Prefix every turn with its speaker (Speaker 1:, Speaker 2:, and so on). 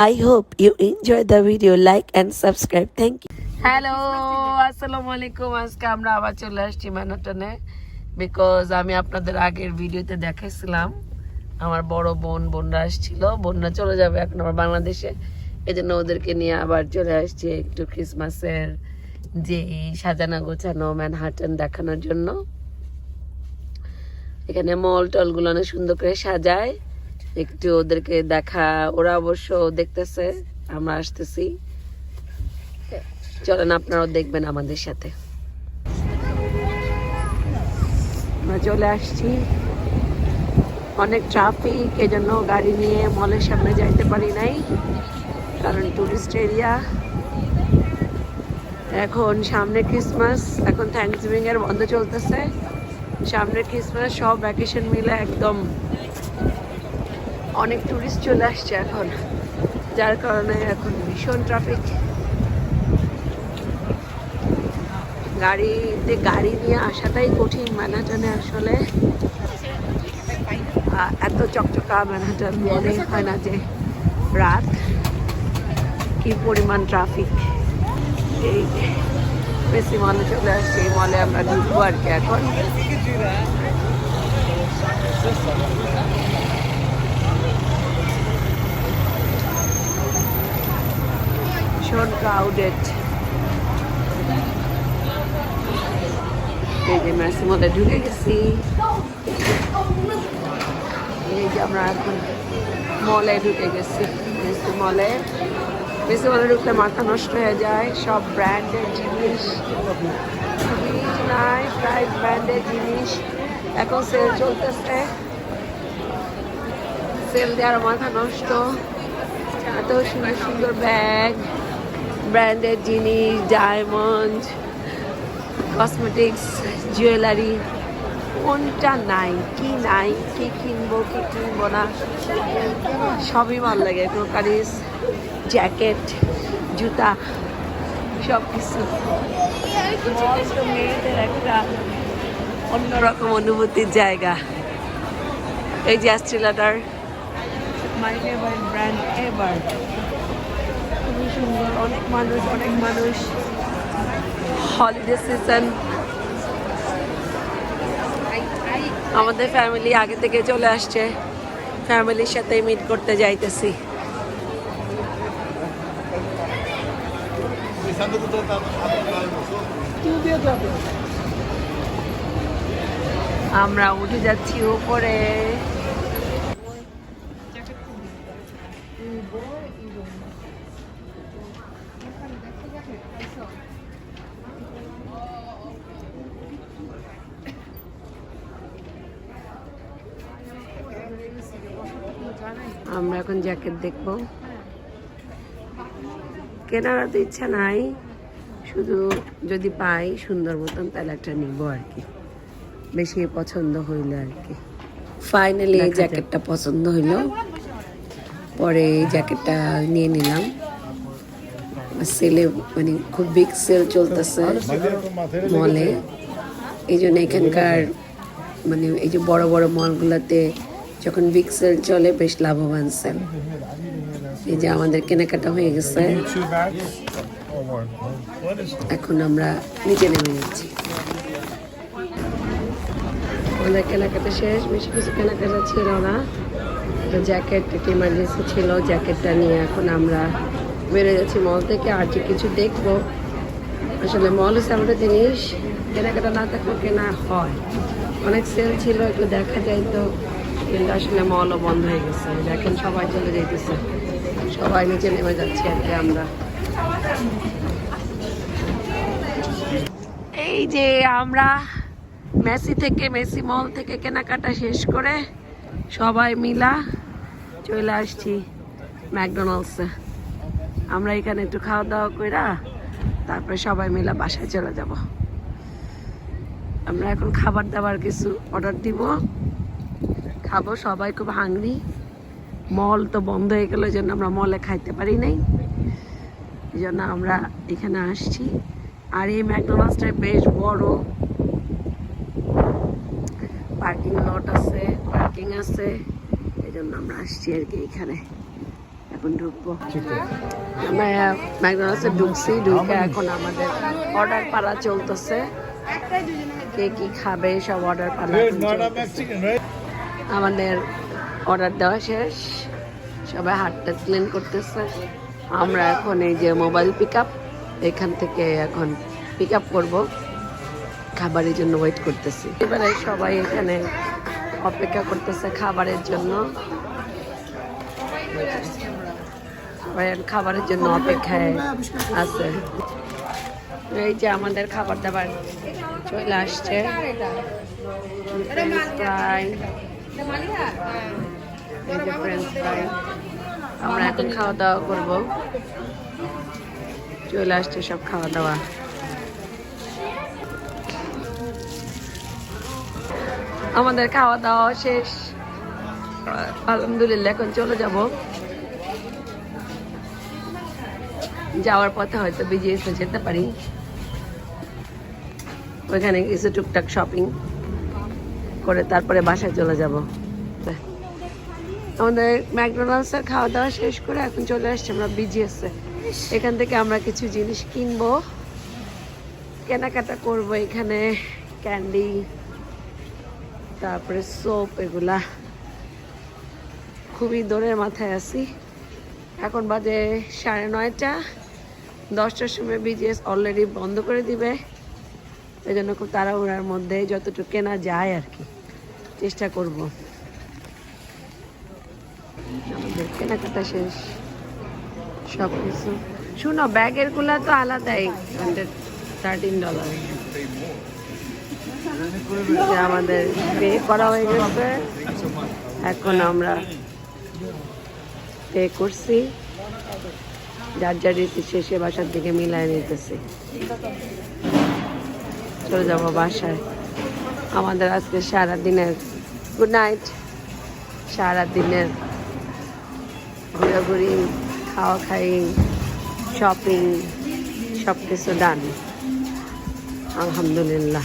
Speaker 1: I hope you enjoy the video. Like and subscribe. Thank you. Hello আসসালামু আলাইকুম। আজকে আমরা আবার চলে আসছি ম্যানহাটনে বিকজ আমি আপনাদের আগের ভিডিওতে দেখাইছিলাম আমার বড় বোনরা আসছিল। বোনরা চলে যাবে এখন আমার বাংলাদেশে, এই জন্য ওদেরকে নিয়ে আবার চলে আসছি একটু ক্রিসমাসের যে সাজানো গোছানো ম্যানহাটন দেখানোর জন্য। এখানে মল টলগুলো অনেক সুন্দর করে সাজায়, একটু ওদেরকে দেখা। ওরা অবশ্য দেখতেছে আমরা আসতেছি, চলেন আপনারাও দেখবেন আমাদের সাথে। আমরা চলে আসছি, অনেক ট্রাফিক, এজন্য গাড়ি নিয়ে মলের সামনে যাইতে পারি নাই কারণ টুরিস্ট এরিয়া। এখন সামনে ক্রিসমাস, এখন থ্যাঙ্কসগিভিং এর বন্ধ চলতেছে, সামনে ক্রিসমাস, সব ভ্যাকেশন মিলে একদম অনেক টুরিস্ট চলে আসছে এখন, যার কারণে এখন ভীষণ ট্রাফিক। গাড়ি নিয়ে আসাটাই কঠিন ম্যানহাটনে। আসলে এত চকচকা ম্যানহাটন মনে হয় না যে রাত, কি পরিমাণ ট্রাফিক। এই বেশি মলে চলে আসছে, এই মলে আমরা ঢুকবো আর কি এখন। ভীষণ ক্রাউডেড। এই যে মেসি মলে ঢুকে গেছি, এই যে আমরা এখন মলে ঢুকে গেছি। মেসি মলে ঢুকলে মাথা নষ্ট হয়ে যায়, সব ব্র্যান্ডের জিনিস, খুবই নাইস প্রাইস ব্র্যান্ডের জিনিস। এখন সেল চলতেছে, সেল দিয়ে আরো মাথা নষ্ট। এত সুন্দর সুন্দর ব্যাগ, ব্র্যান্ডের জিনিস, ডায়মন্ড, কসমেটিক্স, জুয়েলারি, কোনটা নাই কি কিনবো কি কিনবো না সবই ভালো লাগে। ক্রোকারিস, জ্যাকেট, জুতা, সব কিছু। মেয়েদের একটা অন্যরকম অনুভূতির জায়গা। এই যে অ্যাস্ট্রিলাটার, মাই ফেভারিট ব্র্যান্ড এভার, খুবই সুন্দর। অনেক মানুষ, হলিডে সিজন। আমাদের ফ্যামিলি আগে থেকে চলে আসছে, ফ্যামিলির সাথে মিট করতে যাইতেছি। আমরা উঠে যাচ্ছি উপরে। আমরা এখন জ্যাকেট দেখবো, কেনার তো ইচ্ছা নাই, শুধু যদি পাই সুন্দর মতন তাহলে একটা নিবো আর কি, বেশি পছন্দ হইলো আর কি। ফাইনালি এই জ্যাকেটটা পছন্দ হইলো, পরে এই জ্যাকেটটা নিয়ে নিলাম। সেলে মানে খুব বিগ সেল চলতেছে মলে, এই জন্য এখানকার মানে এই যে বড় বড় মলগুলোতে যখন বিগ সেল চলে বেশ লাভবান সেল। এই যে আমাদের কেনাকাটা হয়ে গেছে, এখন আমরা নিচে নেমে যাচ্ছি। আমাদের কেনাকাটা শেষ, বেশি কিছু কেনাকাটা ছিল না, একটা জ্যাকেট একটা ইমার্জেন্সি ছিল, জ্যাকেটটা নিয়ে এখন আমরা বেরো যাচ্ছি মল থেকে। আর যে কিছু দেখবো, আসলে মল হচ্ছে আমাদের জিনিস কেনাকাটা না থাকলে কেনা হয়। অনেক সেল ছিল, একটু দেখা যায় তো, কিন্তু আসলে মলও বন্ধ হয়ে গেছে। দেখেন সবাই চলে যাইতেছে, সবাই নিচে নেমে যাচ্ছি আর কি আমরা। এই যে আমরা মেসি মল থেকে কেনাকাটা শেষ করে সবাই মিলা চলে আসছি ম্যাকডোনাল্ডসে। আমরা এখানে একটু খাওয়া দাওয়া কইরা তারপরে সবাই মিলা বাসায় চলে যাব। আমরা এখন খাবার দাবার কিছু অর্ডার দিব, খাবো, সবাই খুব হাংরি। মল তো বন্ধ হয়ে গেল, এই জন্য আমরা মলে খাইতে পারি নাই, এই জন্য আমরা এখানে আসছি। আর এই ম্যাকডোনাল্ডসটা বেশ বড়, পার্কিং লট আছে, পার্কিং আছে, এই জন্য আমরা আসছি আর কি এখানে। এখন ঢুকবো। আমরা ম্যাকডোনাল্ডসে ঢুকছি, ঢুকে এখন আমাদের অর্ডার পালা চলতেছে। কে কি খাবে সব অর্ডার পালা চলতেছে। আমাদের অর্ডার দেওয়া শেষ, সবাই হাতটা ক্লিন করতেছে। আমরা এখন এই যে মোবাইল পিক আপ, এখান থেকে এখন পিক আপ করবো, খাবারের জন্য ওয়েট করতেছি। এবারে সবাই এখানে অপেক্ষা করতেছে খাবারের জন্য, খাবারের জন্য অপেক্ষায় আছে। এই যে আমাদের খাবার দাবার চলে আসছে, ফ্রেঞ্চ ফ্রাই, এই যে ফ্রেঞ্চ ফ্রাই। আমরা এখন খাওয়া দাওয়া করবো, চলে আসছে সব খাওয়া দাওয়া। আমাদের খাওয়া দাওয়া শেষ, আলহামদুলিল্লাহ। এখন চলে যাব, যাওয়ার পথে হয়তো বিজিএসে যেতে পারি, ওইখানে কিছু টুকটাক শপিং করে তারপরে বাসায় চলে যাব। আমাদের ম্যাকডোনাল্ডসের খাওয়া দাওয়া শেষ করে এখন চলে আসছি আমরা বিজিএসে। এখান থেকে আমরা কিছু জিনিস কিনবো, কেনাকাটা করব। এখানে ক্যান্ডি, তারপরে সোপ, এগুলা। খুবই দৌড়ের মাথায় আছি। এখন বাজে 9:30, 10টার সময় বিজিএস অলরেডি বন্ধ করে দিবে। এই জন্য খুব তাড়াহুড়ার মধ্যে যতটুকু কেনা যায় আর কি চেষ্টা করব। আমাদের কেনাকাটা শেষ সব কিছু। শুনো, ব্যাগের গুলা তো আলাদাই, $113। আমাদের পে করা হয়ে গেছে, এখন আমরা পে করছি। যার যার রীতি শেষে বাসার দিকে মিলাই নিতেছি, চলে যাব বাসায়। আমাদের আজকে সারাদিনের গুড নাইট, সারাদিনের ঘোরাঘুরি, খাওয়া খাই, শপিং, সব কিছু ডান, আলহামদুলিল্লাহ।